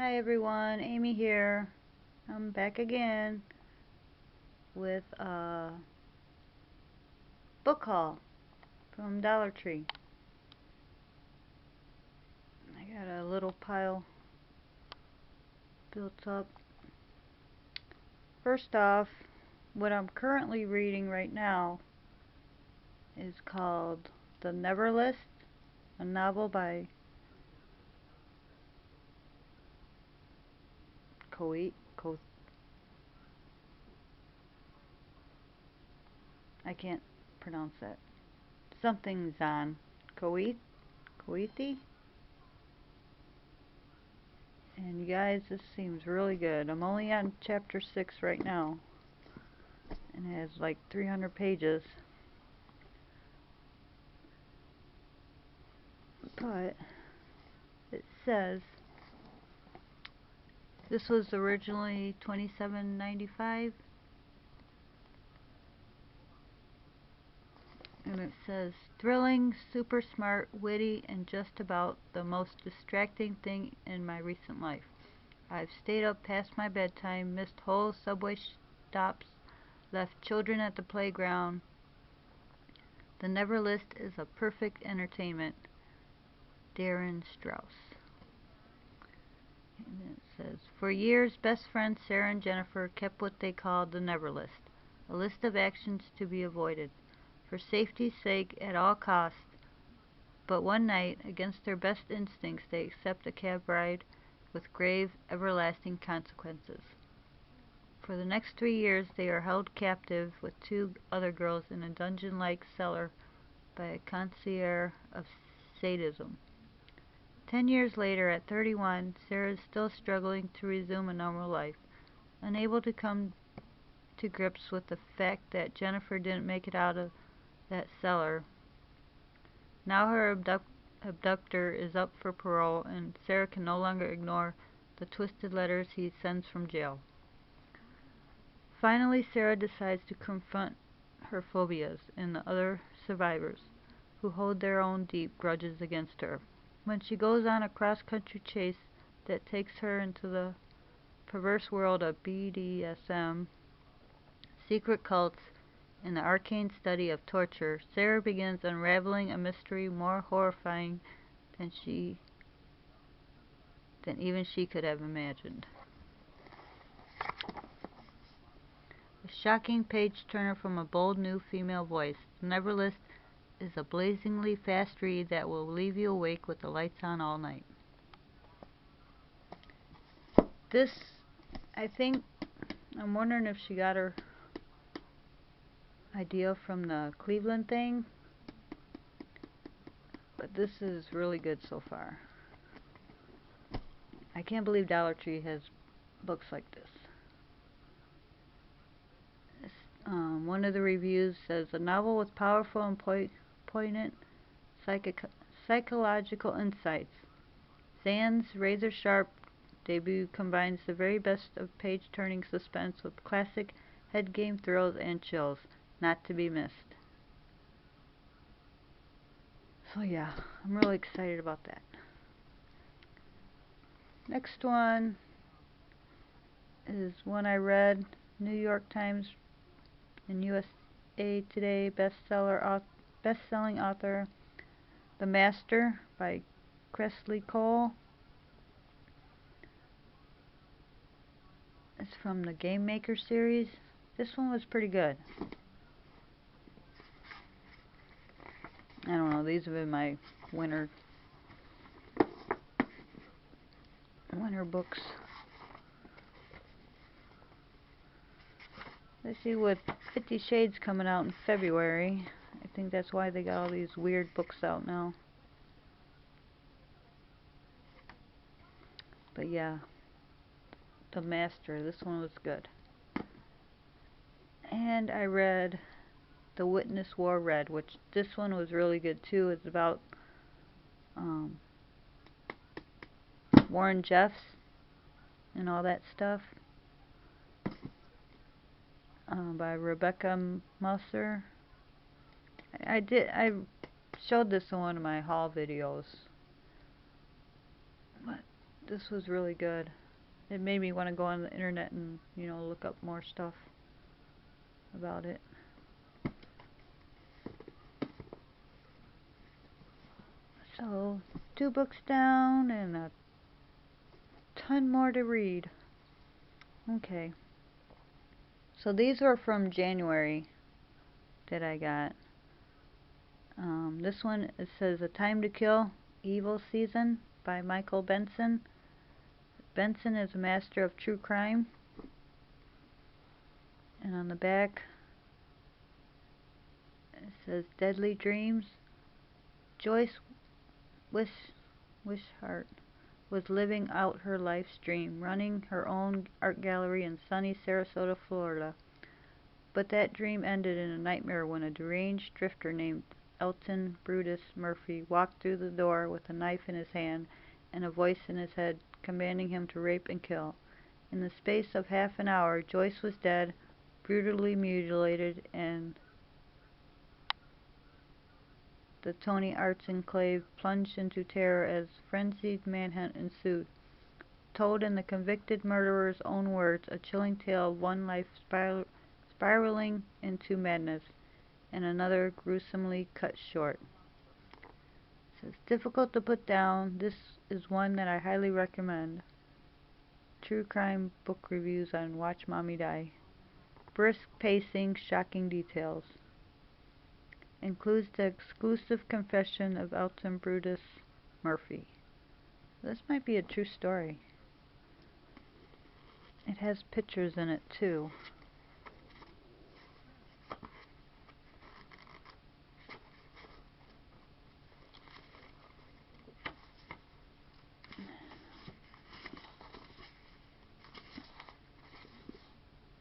Hi everyone, Amy here. I'm back again with a book haul from Dollar Tree. I got a little pile built up. First off, what I'm currently reading right now is called The Never List, a novel by I can't pronounce that. Something Zan. Koithi? And you guys, this seems really good. I'm only on chapter 6 right now. And it has like 300 pages. But it says this was originally $27.95, and it says thrilling, super smart, witty, and just about the most distracting thing in my recent life. I've stayed up past my bedtime, missed whole subway stops, left children at the playground. The Never List is a perfect entertainment. Darren Strauss. And it says, for years, best friends Sarah and Jennifer kept what they called the Never List, a list of actions to be avoided, for safety's sake at all costs. But one night, against their best instincts, they accept a cab ride with grave, everlasting consequences. For the next 3 years, they are held captive with 2 other girls in a dungeon-like cellar by a concierge of sadism. 10 years later, at 31, Sarah is still struggling to resume a normal life, unable to come to grips with the fact that Jennifer didn't make it out of that cellar. Now her abductor is up for parole, and Sarah can no longer ignore the twisted letters he sends from jail. Finally, Sarah decides to confront her phobias and the other survivors, who hold their own deep grudges against her. When she goes on a cross-country chase that takes her into the perverse world of BDSM, secret cults, and the arcane study of torture, Sarah begins unraveling a mystery more horrifying than even she could have imagined. A shocking page-turner from a bold new female voice. The Never List is a blazingly fast read that will leave you awake with the lights on all night. This, I think, I'm wondering if she got her idea from the Cleveland thing, but this is really good so far. I can't believe Dollar Tree has books like this. One of the reviews says, a novel with powerful and poignant psychological insights. Zan's razor-sharp debut combines the very best of page-turning suspense with classic head-game thrills and chills, not to be missed. So yeah, I'm really excited about that. Next one is one I read, New York Times and USA Today best-selling author, The Master by Kresley Cole. It's from the Game Maker series. This one was pretty good. I don't know, these have been my winter books. Let's see, with 50 Shades coming out in February, I think that's why they got all these weird books out now. But yeah, The Master, this one was good. And I read The Witness Wore Red, which this one was really good too. It's about Warren Jeffs and all that stuff, by Rebecca Musser. I showed this in one of my haul videos. this was really good. It made me want to go on the internet and, look up more stuff about it. So, 2 books down and a ton more to read. Okay. So these are from January that I got. This one, it says A Time to Kill, Evil Season by Michael Benson. Benson is a master of true crime. And on the back, it says Deadly Dreams. Joyce Wishart was living out her life's dream, running her own art gallery in sunny Sarasota, Florida. But that dream ended in a nightmare when a deranged drifter named Elton Brutus Murphy walked through the door with a knife in his hand and a voice in his head commanding him to rape and kill. In the space of half an hour, Joyce was dead, brutally mutilated, and the Tony Arts Enclave plunged into terror as frenzied manhunt ensued. Told in the convicted murderer's own words, a chilling tale of one life spiraling into madness and another gruesomely cut short. It says, difficult to put down. This is one that I highly recommend. True crime book reviews on Watch Mommy Die. Brisk pacing, shocking details. Includes the exclusive confession of Elton Brutus Murphy. This might be a true story. It has pictures in it too.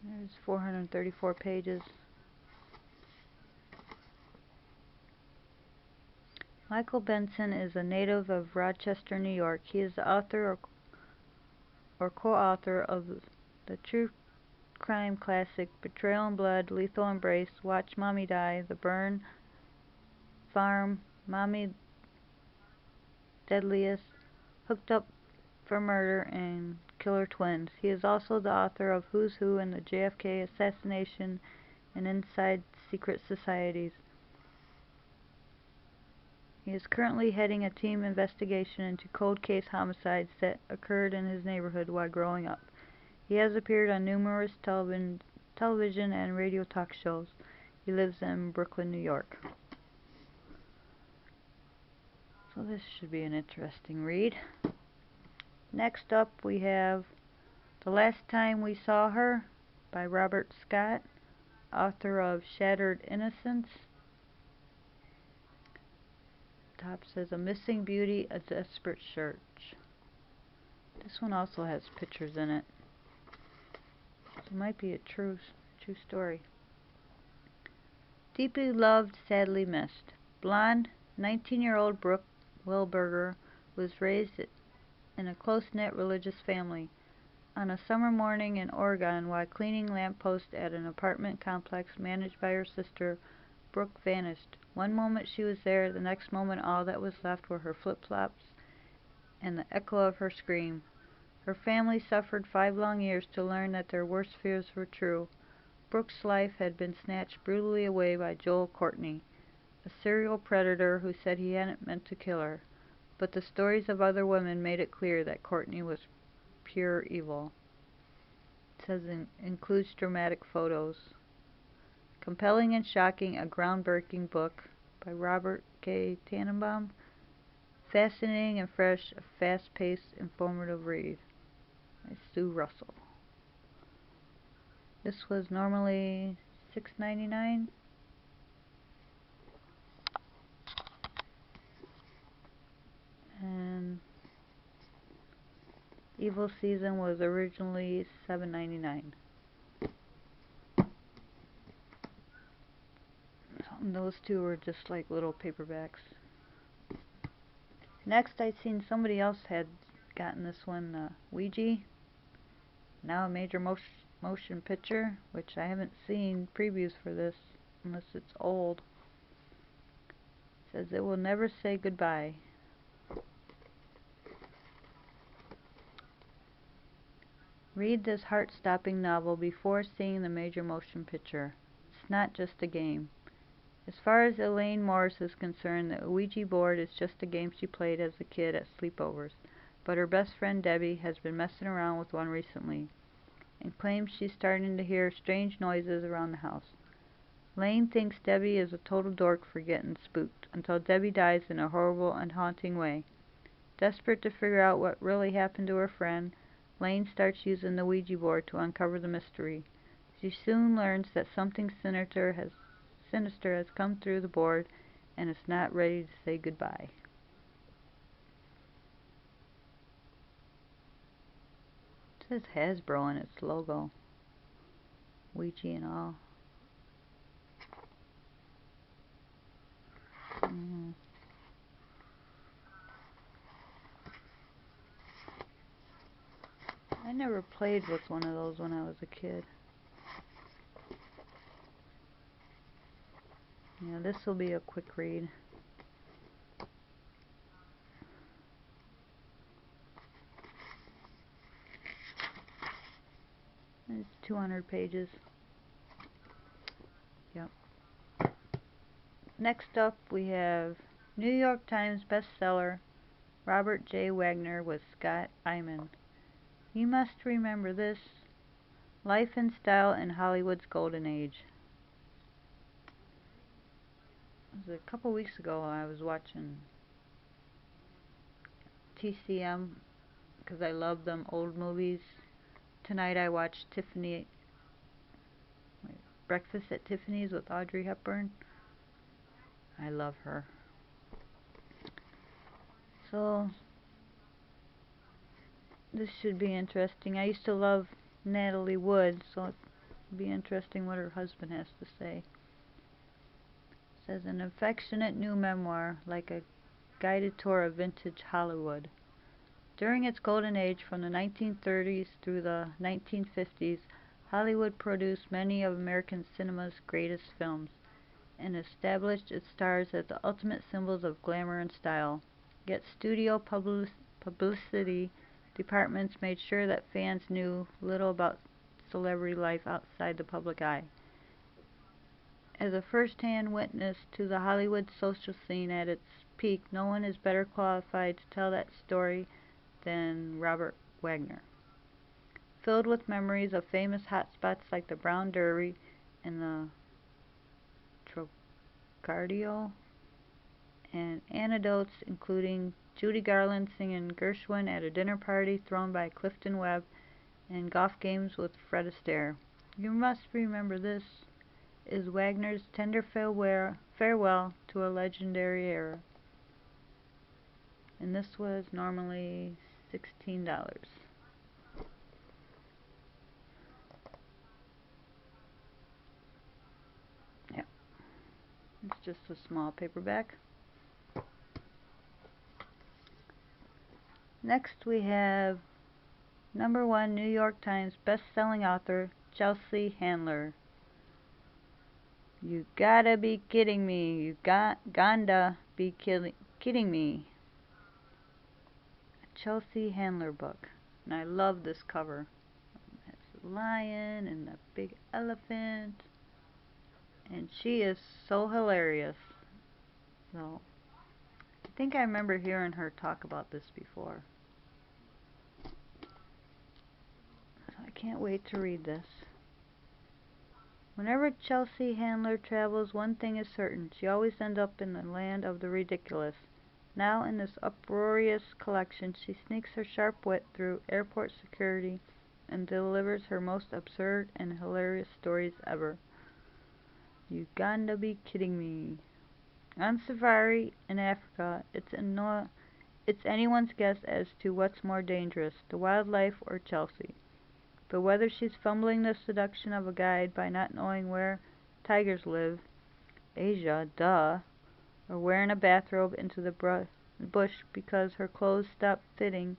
There's 434 pages. Michael Benson is a native of Rochester, New York. He is the author or co-author of the true crime classic Betrayal in Blood, Lethal Embrace, Watch Mommy Die, The Burn, Farm, Mommy Deadliest, Hooked Up for Murder, and Killer Twins. He is also the author of Who's Who and the JFK Assassination and Inside Secret Societies. He is currently heading a team investigation into cold case homicides that occurred in his neighborhood while growing up. He has appeared on numerous television and radio talk shows. He lives in Brooklyn, New York. So this should be an interesting read. Next up we have The Last Time We Saw Her by Robert Scott, author of Shattered Innocence. Top says A Missing Beauty, A Desperate Search. This one also has pictures in it. It might be a true story. Deeply loved, sadly missed. Blonde, 19-year-old Brooke Wilberger was raised in a close-knit religious family. On a summer morning in Oregon, while cleaning lampposts at an apartment complex managed by her sister, Brooke vanished. One moment she was there, the next moment all that was left were her flip-flops and the echo of her scream. Her family suffered 5 long years to learn that their worst fears were true. Brooke's life had been snatched brutally away by Joel Courtney, a serial predator who said he hadn't meant to kill her. But the stories of other women made it clear that Courtney was pure evil. It says includes dramatic photos. Compelling and shocking, a groundbreaking book by Robert K. Tannenbaum. Fascinating and fresh, a fast-paced, informative read by Sue Russell. This was normally $6.99. And Evil Season was originally $7.99. And those two were just like little paperbacks. Next, I'd seen somebody else had gotten this one, Ouija, now a major motion picture, which I haven't seen previews for this unless it's old. It says It Will Never Say Goodbye. Read this heart-stopping novel before seeing the major motion picture. It's not just a game. As far as Elaine Morris is concerned, the Ouija board is just a game she played as a kid at sleepovers, but her best friend Debbie has been messing around with one recently, and claims she's starting to hear strange noises around the house. Lane thinks Debbie is a total dork for getting spooked, until Debbie dies in a horrible and haunting way. Desperate to figure out what really happened to her friend, Lane starts using the Ouija board to uncover the mystery. She soon learns that something sinister has come through the board and is not ready to say goodbye. It says Hasbro in its logo. Ouija and all. I never played with one of those when I was a kid. Yeah, this will be a quick read. It's 200 pages. Yep. Next up we have New York Times bestseller Robert J. Wagner with Scott Eyman. You must remember this. Life and Style in Hollywood's Golden Age. It was a couple weeks ago I was watching TCM because I love them old movies. Tonight I watched Breakfast at Tiffany's with Audrey Hepburn. I love her. So this should be interesting. I used to love Natalie Wood, so it'll be interesting what her husband has to say. It says an affectionate new memoir, like a guided tour of vintage Hollywood. During its golden age from the 1930s through the 1950s, Hollywood produced many of American cinema's greatest films and established its stars as the ultimate symbols of glamour and style. Yet studio publicity departments made sure that fans knew little about celebrity life outside the public eye. As a first-hand witness to the Hollywood social scene at its peak, no one is better qualified to tell that story than Robert Wagner. Filled with memories of famous hotspots like the Brown Derby and the Trocadero, and anecdotes including Judy Garland singing Gershwin at a dinner party thrown by Clifton Webb and golf games with Fred Astaire. You must remember this is Wagner's tender farewell to a legendary era. And this was normally $16. Yep. It's just a small paperback. Next we have #1 New York Times best-selling author Chelsea Handler. You gotta be kidding me. You gonda be kidding me. A Chelsea Handler book. And I love this cover. It has a lion and a big elephant. And she is so hilarious. So, I think I remember hearing her talk about this before. So I can't wait to read this. Whenever Chelsea Handler travels, one thing is certain. She always ends up in the land of the ridiculous. Now, in this uproarious collection, she sneaks her sharp wit through airport security and delivers her most absurd and hilarious stories ever. You gotta be kidding me. On safari in Africa, it's anyone's guess as to what's more dangerous, the wildlife or Chelsea. But whether she's fumbling the seduction of a guide by not knowing where tigers live, Asia, duh, or wearing a bathrobe into the bush because her clothes stopped fitting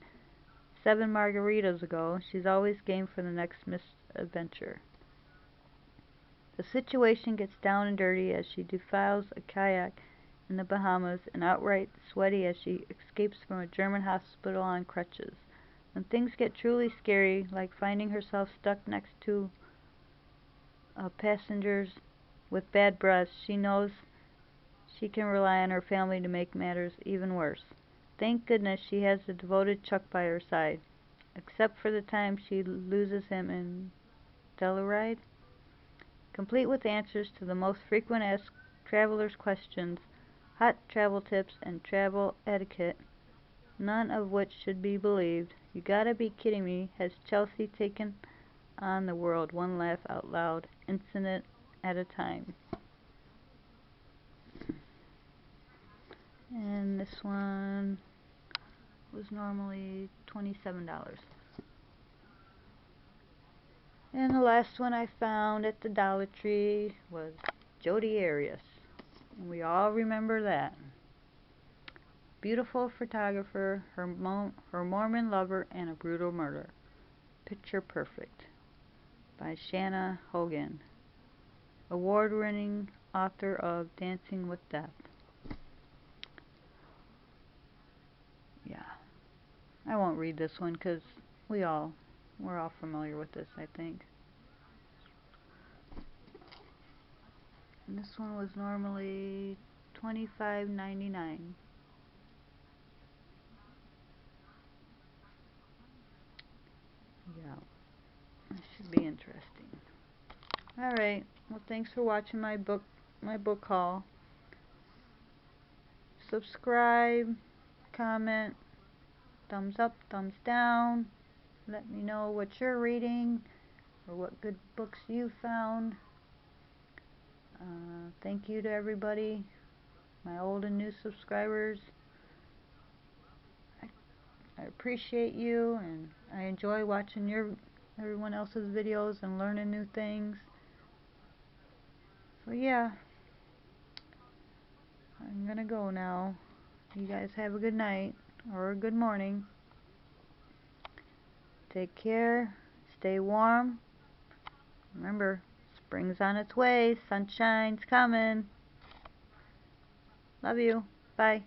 7 margaritas ago, she's always game for the next misadventure. The situation gets down and dirty as she defiles a kayak in the Bahamas and outright sweaty as she escapes from a German hospital on crutches. When things get truly scary, like finding herself stuck next to passengers with bad breath, she knows she can rely on her family to make matters even worse. Thank goodness she has a devoted Chuck by her side, except for the time she loses him in Telluride. Complete with answers to the most frequent asked travelers' questions, hot travel tips, and travel etiquette, none of which should be believed. You gotta be kidding me, has Chelsea taken on the world one laugh out loud incident at a time. And this one was normally $27. And the last one I found at the Dollar Tree was Jodi Arias. And we all remember that. Beautiful photographer, her Mormon lover, and a brutal murder. Picture Perfect by Shanna Hogan, award-winning author of Dancing with Death. Yeah, I won't read this one because we're all familiar with this, I think. And this one was normally $25.99. Yeah, this should be interesting. Alright, well, thanks for watching my book haul. Subscribe, comment, thumbs up, thumbs down. Let me know what you're reading or what good books you found. Thank you to everybody, my old and new subscribers. I appreciate you, and I enjoy watching everyone else's videos and learning new things. So yeah, I'm gonna go now. You guys have a good night or a good morning. Take care. Stay warm. Remember, spring's on its way. Sunshine's coming. Love you. Bye.